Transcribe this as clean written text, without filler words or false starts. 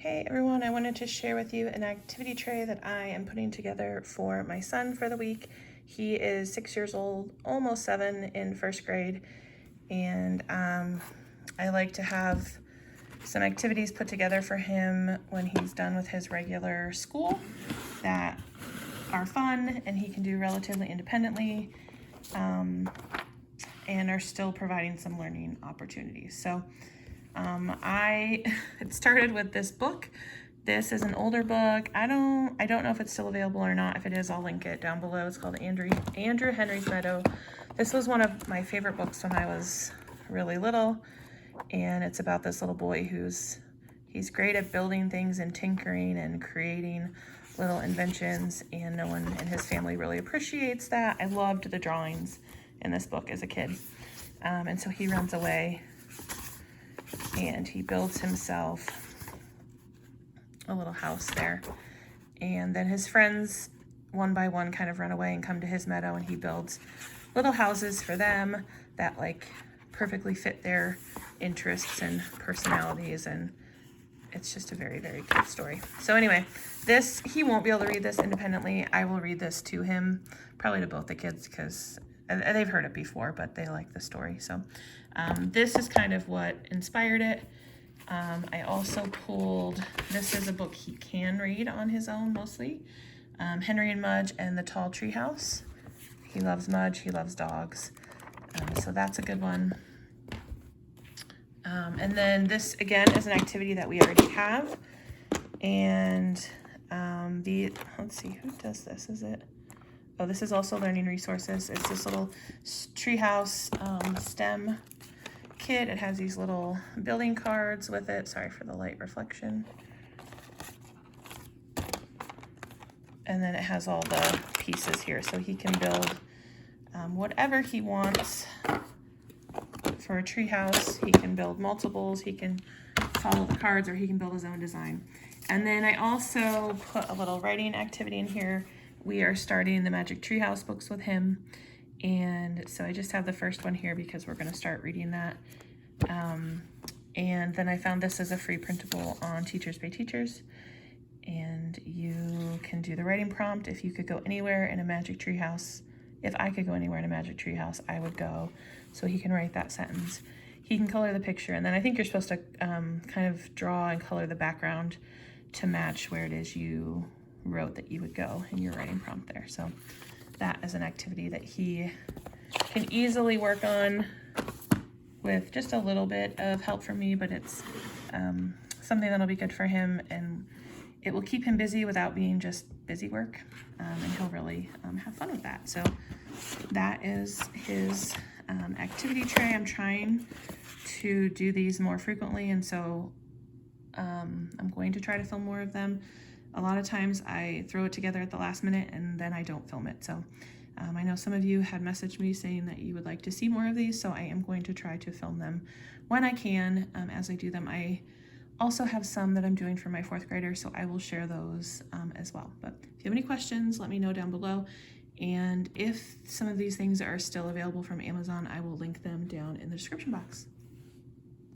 Hey everyone, I wanted to share with you an activity tray that I am putting together for my son for the week. He is 6 years old, almost 7 in first grade, and I like to have some activities put together for him when he's done with his regular school that are fun and he can do relatively independently and are still providing some learning opportunities. So it started with this book. This is an older book. I don't know if it's still available or not. If it is, I'll link it down below. It's called Andrew Henry's Meadow. This was one of my favorite books when I was really little, and it's about this little boy he's great at building things and tinkering and creating little inventions, and no one in his family really appreciates that. I loved the drawings in this book as a kid. And so he runs away and he builds himself a little house there. And then his friends, one by one, kind of run away and come to his meadow, and he builds little houses for them that like perfectly fit their interests and personalities, and it's just a very, very cute story. So anyway, he won't be able to read this independently. I will read this to him, probably to both the kids, because they've heard it before, but they like the story. So this is kind of what inspired it. I also this is a book he can read on his own mostly, Henry and Mudge and the Tall Tree House. He loves Mudge, he loves dogs, so that's a good one. And then this again is an activity that we already have, and let's see, who does this? Oh, this is also Learning Resources. It's this little treehouse STEM kit. It has these little building cards with it. Sorry for the light reflection. And then it has all the pieces here, so he can build whatever he wants for a treehouse. He can build multiples, he can follow the cards, or he can build his own design. And then I also put a little writing activity in here. We are starting the Magic Treehouse books with him, and so I just have the first one here because we're going to start reading that. And then I found this as a free printable on Teachers Pay Teachers, and you can do the writing prompt. If you could go anywhere in a Magic Treehouse, if I could go anywhere in a Magic Treehouse, I would go. So he can write that sentence. He can color the picture, and then I think you're supposed to kind of draw and color the background to match where it is you wrote that you would go in your writing prompt there. So that is an activity that he can easily work on with just a little bit of help from me, but it's something that'll be good for him, and it will keep him busy without being just busy work, and he'll really have fun with that. So that is his activity tray. I'm trying to do these more frequently, and so I'm going to try to film more of them. A lot of times I throw it together at the last minute and then I don't film it. So I know some of you had messaged me saying that you would like to see more of these, so I am going to try to film them when I can. As I do them, I also have some that I'm doing for my 4th grader, so I will share those as well. But if you have any questions, let me know down below. And if some of these things are still available from Amazon, I will link them down in the description box.